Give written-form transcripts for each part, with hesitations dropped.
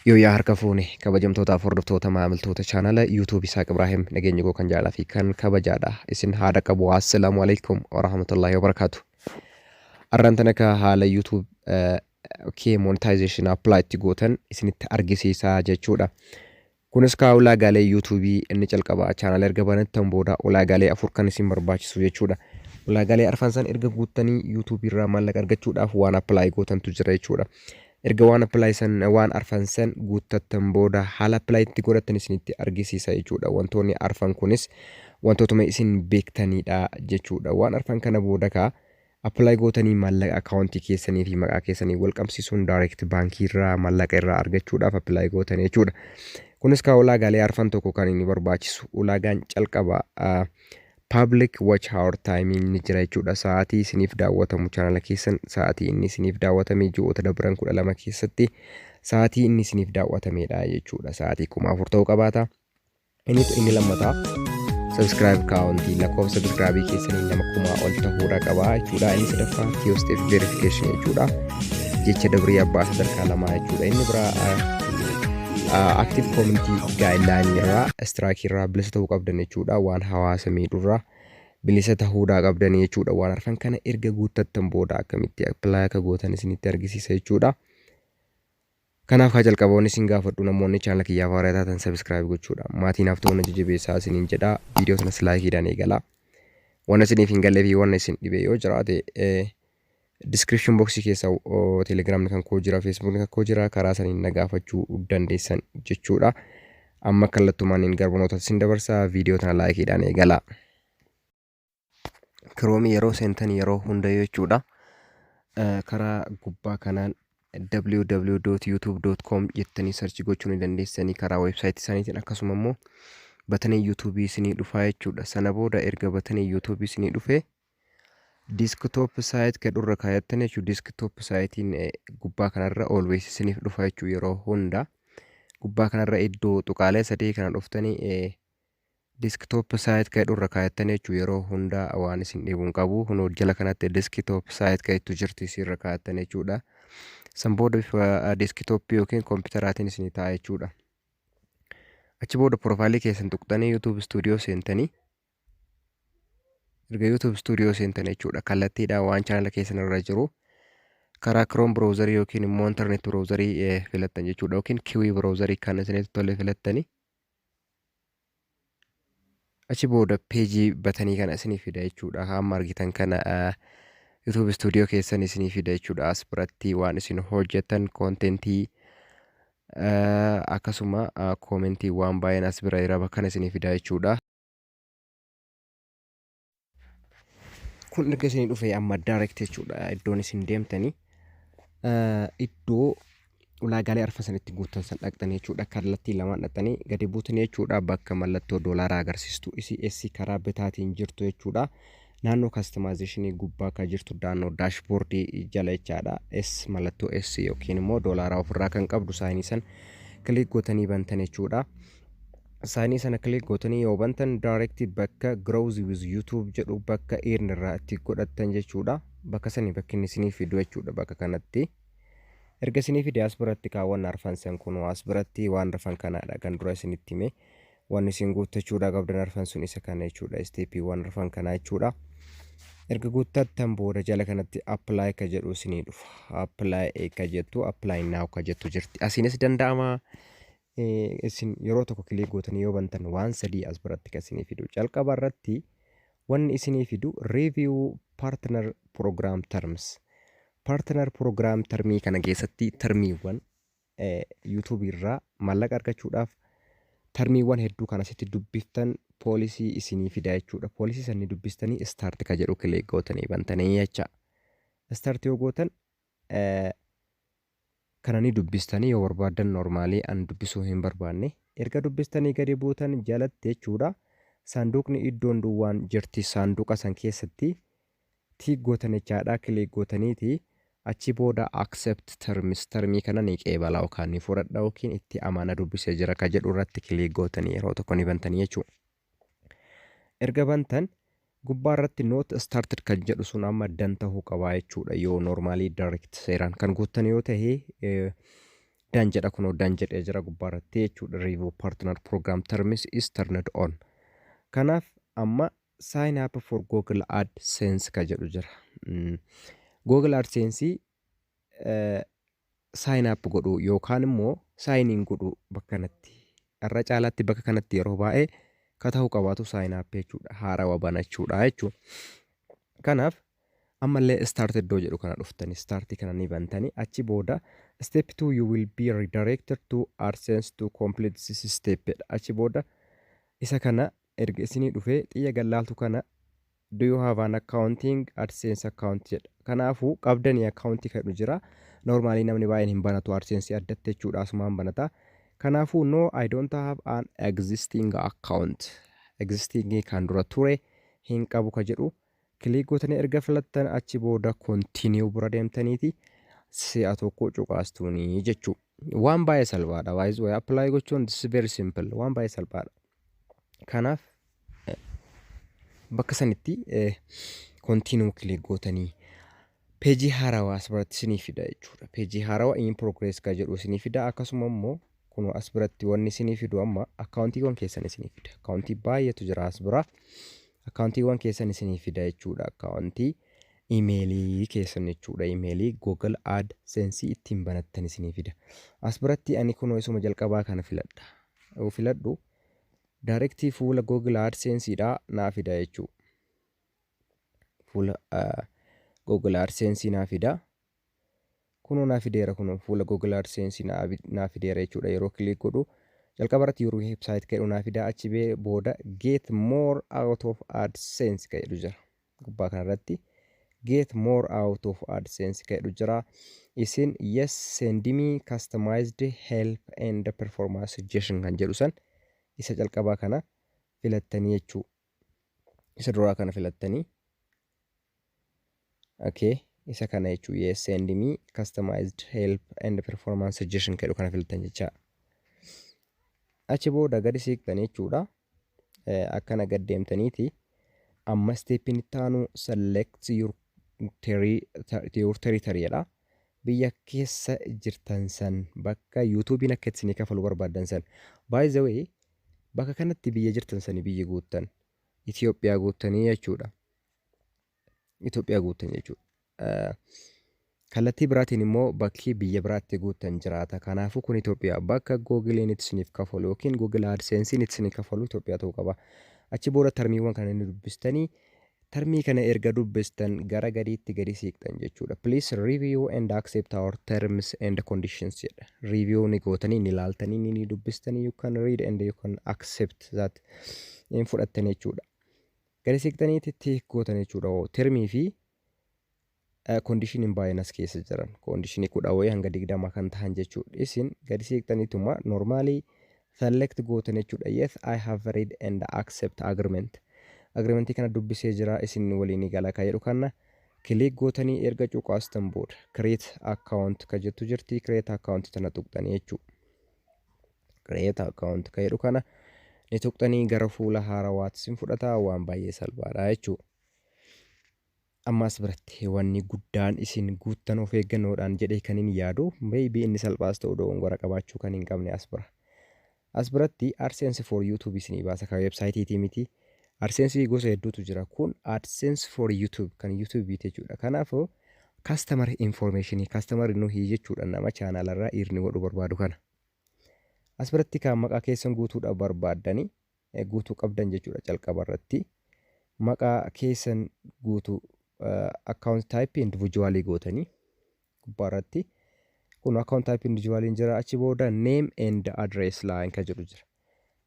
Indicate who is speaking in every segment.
Speaker 1: Yoo yaa harka fuune kabajamtootaaf hordoftoota maamiltoota chaanala YouTube Isaaq Ibraahim nageenya koo kan jaalaa fi kan kabajaadha. Isin haada qabu. Assalaamu alaikum wa rahmatullahi wa barakatuh. Arraan tana ka haala YouTube monetization apply itti gootan isinitti argisiisaa jechuudha. Kunis ka ulaagaalee YouTube inni calqaba chaanala erga banattan booda ulaagaalee 4 kan isin barbaachisu jechuudha. Ulaagaalee arfan san erga guuttanii YouTube irraa maallaqa argachuudhaaf waan apply gootantu jira jechuudha. Erga waan apply san waan arfan san guuttattan booda haala apply itti godhatan isinitti argisiisa jechuudha. Wantoonni arfan kunis wantootuma isin beektanidha jechuudha. Waan arfan kana booda ka apply gootanii maallaqa account keessanii fi maqaa keessanii wal qabsiisuun direct baankii irraa maallaqa irraa argachuudhaaf apply gootan jechuudha. Kunis ka ulaagaalee arfan tokko kan inni barbaachisu ulaagaan calqaba public watch hour timing ni jira jechuudha. Sa'aatii isiniif daawwatamu channel keessan sa'aatii inni isiniif daawwatamee ji'oota dabran 12 keessatti sa'aatii inni isiniif daawwatamedha jechuudha. Sa'aatii 4,000 ta'uu qabaata. Inni lammataa subscribe kaawuntii lakkoofsa subscribe keessanii nama 1,000 ol ta'uudha qaba jechuudha. Inni sadaffaa two step verification jechuudha. Jecha dabrii abbaa sadarkaa lamaa jechuudha. Inni biraa active community guideline irraa strike irraa bilisa ta'uu qabdan jechuudha. Waan hawaasa miidhurraa bilisa ta'uudhaa qabdan jechuudha. Waan arfan kana erga guuttattan booda akkamitti apply akka gootan isinitti argisiisa jechuudha. Kanaaf haa jalqaboonni isin gaafadhu namoonni channel kiyyaaf haaraa taatan subscribe gochuudha. Maatiinaaf ta'uun jajjabeessaa isiniin jedha. Viidiyoo sanas laayikiidhaan eegala. Waan isiniif hin gallee fi waan isin dhibee yoo jiraate description box keessa telegraam kan koo jira, Facebook kan koo jira, karaa saniin na gaafachuu dandeessan jechuudha. Amma kallattumaan hin garbonoota isin dabarsaa. Viidiyoo tana laayikiidhaan eegala. Kiroomii yeroo seentan yeroo hunda jechuudha. Karaa gubbaa kanaan www.youtube.com jettanii search gochuu ni dandeessanii karaa website isaaniitiin. Akkasuma immoo batanii YouTube isinii dhufaa jechuudha. Sana booda erga batanii YouTube isinii dhufee desktop site kadurra kaayattan jechuudha. Desktop sitein gubbaa kanarra always isiniif dhufa jechuudha. Yeroo hunda gubbaa kanarra iddoo tuqaalee sadii kana dhuftanii desktop site kadurra kaayattan jechuudha. Yeroo hunda waan isin dhibuun qabu hunoo jala kanatti desktop site kaayattu jirti isirra kaayattan jechuudha. San booda bifa desktop yookiin kompiitaraatiin isinii ta'a jechuudha. Achi booda profaayilii keessan tuqxanii YouTube studio seentanii erga YouTube studio seentan jechuudha. Kallattiidha waan channel keessan irra jiru karaa Chrome browser yookiin immoo internet browser filattan jechuudha. Yookiin Kiwi browser kan isinitti tole filattanii achi booda page batanii kana isinii fida jechuudha. Hamma argitan kana YouTube studio keessan isinii fida jechuudha. As biratti waan isin hojjetan contentii akkasuma commentii waan baay'een as bira jira bakka isinii fida jechuudha. Kun erga isinii dhufee amma direct jechuudha. Iddoon isin deemtanii iddoo ulaagaalee arfan sanitti guuttan san dhaqxanii jechuudha. Kallattii lamaan dhaqxanii gadi buutanii jechuudha. Bakka mallattoo doolaaraa agarsiistu isii karaa bitaatiin jirtu jechuudha. Naannoo customization gubbaa kan jirtu naannoo dashboard jala jechaadha. S mallattoo S yookiin immoo doolaaraa ofirraa kan qabdu saayinii san kilik gootanii bantan jechuudha. Saayinii sana kilik gootanii yoo bantan direct bakka growth with YouTube jedhu bakka earn irraa itti godhattan jechuudha. Bakka sanii bakki inni isiniif fidu jechuudha. Bakka kanatti erga isiniif fide as biratti kaawwan arfan san kun as biratti waan arfan kanaadha kan dura isinitti hime waan isin guuttachuudha qabdan arfan sun isa kana jechuudha. Step waan arfan kanaa jechuudha. Erga guuttattan booda jala kanatti apply ka jedhu isinii dhufa. Apply ka jettu apply now ka jettu jirti. Asiinis danda'ama isin yeroo tokko kilik gootanii yoo bantan waan sadii as biratti kan isinii fidu. Jalqaba irratti wanni isinii fidu review partner program terms. Partner program termii kana keessatti termiiwwan YouTube irraa maallaqa argachuudhaaf termiiwwan hedduu kan asitti dubbiftan poolisii isinii fida jechuudha. Poolisii sanni dubbistanii start ka jedhu kilik gootanii bantanii jecha. Start yoo gootan kanani dubbistanii yoo barbaaddan normaalii an dubbisuu hin barbaanne erga dubbistanii gadi buutan jalatti jechuudha. Saanduqni iddoon duwwaan jirti saanduqa san keessatti tiik gootan jechaadha. Kilik gootaniiti achi booda accept terms termii kana ni qeebala yookaan ni fudhadha yookiin itti amana dubbisee jira ka jedhu irratti kilik gootanii yeroo tokko ni bantanii jechuudha. Erga bantan gubbaarratti noot started kan jedhu sun amma dan ta'uu qabaa jechuudha. Yoo normaalii direct seeraan kan guuttan yoo ta'e dan jedha kunoo dan jedhee jira gubbaarratti jechuudha. Review partner program terms is turned on. Kanaaf amma sign up for Google AdSense ka jedhu jira. Google AdSense sign up godhu yookaan immoo sign in godhu bakka kanatti. Irra caalaatti bakka kanatti yeroo baay'ee ka ta'uu qabaatu sign up jechuudha. Haarawaa banachuudha jechuudha. Kanaaf ammallee start iddoo jedhu kana dhuftani start kana ni bantani achi booda step 2 you will be redirected to AdSense to complete this step. Achi booda isa kana erga isinii dhufee xiyya gallaaltu kana do you have an accounting AdSense account jedha. Kanaafuu qabdanii accountii kan jira. Normally namni baay'een hin banatu AdSense addatti jechuudha. Asumaan banata. Kanaafuu no I don't have an existing account. Existing kan dura ture hin qabu ka jedhu. Kilik gootanii erga filattan achi booda continue bira deemtaniiti si'a tokko cuqaastuuni jechuudha. Waan baay'ee salphaadha. Waayis way apply gochuun this is very simple. Waan baay'ee salphaadha. Kanaaf bakka sanitti continue kilik gootanii peejii haarawaa asirratti isinii fida jechuudha. Peejii haarawaa in progress ka jedhu isinii fida. Akkasuma immoo kun as biratti wanni isinii fidu amma akkaawuntiiwwan keessan isinii fida. Akkaawuntii baay'eetu jira as bira. Akkaawuntiiwwan keessan isinii fida jechuudha. Akkaawuntii imeelii keessan jechuudha. Imeelii Google AdSense ittiin banattan isinii fida. As biratti ani kunoo isuma jalqabaa kana filadha. Filadhu directii fuula Google AdSense dha naa fida jechuudha. Fuula Google AdSense naa fida. Kunoo naa fideera kunoo fuula Google AdSense naa fideera jechuudha. Yeroo kilik godhu jalqaba irratti yeroo website kadhu naa fida achi booda get more out of AdSense ka jedhu jira. Gubbaa kanarratti get more out of AdSense ka jedhu jira. Isin yes send me customized help and performance suggestion kan jedhu san isa jalqabaa kana filattanii jechuudha. Isa duraa kana filattanii. Okay. Isa kana jechuudha. Yes send me customized help and performance suggestion jedhu kana filattan jecha. Achi booda gadi siiqtanii jechuudha. Akkana gad deemtaniiti. Amma stepin itti aanu select your territory jedha. Biyya keessa jirtan san bakka YouTubein akka isinii kafalu barbaaddan san. By the way bakka kanatti biyya jirtan sani biyya guuttan Itoophiyaa guuttanii jechuudha. Itoophiyaa guuttan jechuudha. Kallattii biraatiin immoo bakki biyya biraatti guuttan jiraata. Kanaafuu kun Itoophiyaa bakka Googleen isiniif kafalu yookiin Google AdSense isiniif kafalu Itoophiyaa ta'uu qaba. Achi booda termiiwwan kana inni dubbistanii termii kana erga dubbistan gara gadiitti gadi siiqtan jechuudha. Please review and accept our terms and conditions jedha. Review ni gootanii ni ilaaltanii ni dubbistanii you can read and you can accept that in fudhattan jechuudha. Gadi siiqtaniitti tiik gootan jechuudha. Termii fi condition baay'een as keessa jiran. Condition 10 hanga 20 kan ta'an jechuudha. Isin gadi siiqtaniituma normally select gootan jechuudha. Yes I have read and accept agreement. Agreementii kana dubbisee jira isin waliin gala ka jedhu kana kilik gootanii erga cuqaastan booda create account ka jettu jirti. Create account tana tuqxanii jechuudha. Create account ka jedhu kana ni tuqxanii gara fuula haarawaatti isin fudhata. Waan baay'ee salphaadha jechuudha. Ammas biratti wanni guddaan isin guuttan of eeggannoodhaan jedhee kan hin yaadu maybe inni salphaas ta'uu dogongora qabaachuu kan hin qabne as bira. As biratti AdSense for YouTube isinii baasa ka website miti. AdSense gosa hedduutu jira. Kun AdSense for YouTube kan YouTube jechuudha. Kanaafuu customer information customer nuhi jechuudha nama channel irraa irni godhu barbaadu kana. As biratti kan maqaa keessan guutuudha barbaaddanii guutuu qabdan jechuudha jalqaba irratti. Maqaa keessan guutuu account type individually gootanii gubbaa irratti kun account type individually jira. Achi booda name and address line ka jedhu jira.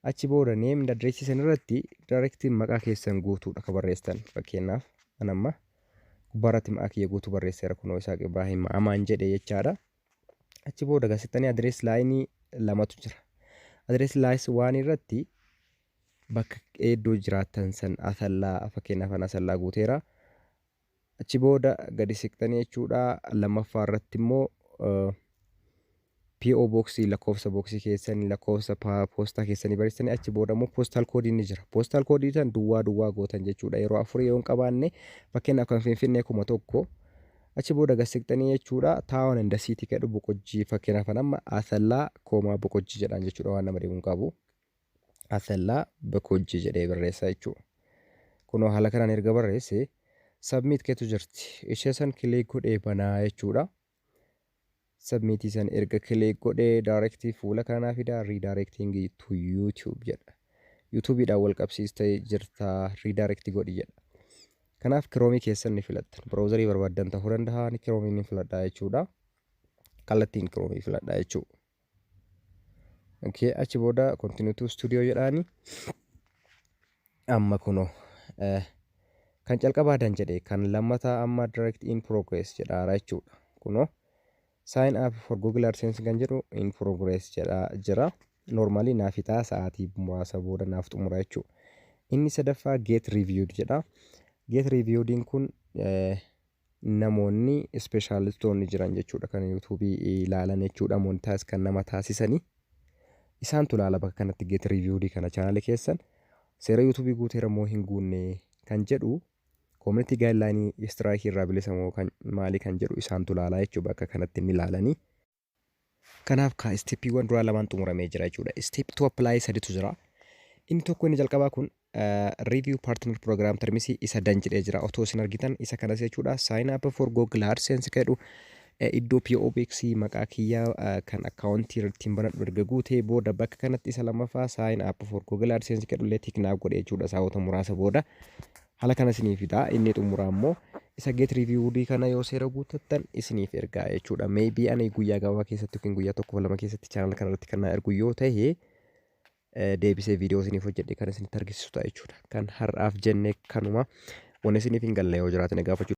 Speaker 1: Achi booda name and address isan irratti direct maqaa keessan guutuudha ka barreessan. Fakkeenyaaf anamma gubbaa irratti maqaa kiyya guutuu barreesseera kunoo Isaaq Ibrahim Amaan jedhee jechaadha. Achi booda gasittanii address line lamatu jira. Address line waan irratti bakka eddoo jiraattan san asallaa fakkeenyaaf ana asallaa guuteera. Achi booda gadi siqtanii jechuudha. Lammaffaa irratti immoo PO boxii lakkoofsa boxii keessanii lakkoofsa poostaa keessanii barreessanii achi booda immoo postal code ni jira. Postal code tan duwwaa gootan jechuudha. Yeroo afurii yoo hin qabaanne fakkeenyaaf kan Finfinnee 1000 achi booda gassiqxanii jechuudha. Taawon inda siitii kadhu boqojjii fakkeenyaaf amma Asallaa koomaa boqojjii jedhaan jechuudha waan nama dhibuun qabu. Asallaa boqojjii jedhee barreessaa jechuudha. Kunoo haala kanaan erga barreesse submit keetu jirti. Ishee san kilik godhee banaa jechuudha. Submit san erga kilik godhee directly fuula kanaa fida redirecting to YouTube jedha. YouTube dhaan wal qabsiistee jirta redirect godhi jedha. Kanaaf Chrome keessan ni filattan. Browserii barbaaddan ta'uu danda'a. Ni Chrome ni filadhaa jechuudha. Kallattiin Chrome filadhaa jechuudha. Okay, achi booda continue to studio jedhaani. Amma kunoo kan calqabaadan jedhee kan lammataa amma direct in progress jedhaara jechuudha. Kunoo sign up for Google AdSense kan jedhu in progress jira. Normally naaf ixaa sa'aatii muraasa booda naaf xumura jechuudha. Inni sadaffaa get reviewed jedha. Get reviewed kun namoonni specialistoonni jiran jechuudha kan YouTube ilaalan jechuudha. Monetize kan nama taasisanii isaantu ilaala bakka kanatti get reviewed kana channel keessan seera YouTube guuteera moo hin guunne kan jedhu community guideline strike irraa bilisamoo kan maali kan jedhu isaantu ilaala jechuudha bakka kanatti ni ilaalanii. Kanaaf ka steppiiwwan dura lamaan xumuramee jira jechuudha. Step to apply saditu jira. Inni tokko inni jalqabaa kun review partner program termisi isa dan jedhee jira. Otoo isin argitan isa kanas jechuudha. Sign up for Google AdSense jedhu iddoo PO box maqaa kiyyaa kan accountii irratti banadhu erga guutee booda bakka kanatti isa lammaffaa sign up for Google AdSense jedhu illee tiknaaf godhee jechuudha. Saawwata muraasa booda haala kana isiniif fida. Inni xumuraa immoo isa get reviewed kana yoo seera guutattan isiniif ergaa jechuudha. Maybe ani guyyaa gabaabaa keessatti yookiin guyyaa tokko lama keessatti channel kana irratti kan ergu yoo ta'e deebisee viidiyoo isiniif hojjedhe kan isinitti argisiisu ta'a jechuudha. Kan har'aaf jenne kanuma wanni isiniif hin galle yoo jiraatan gaafachuu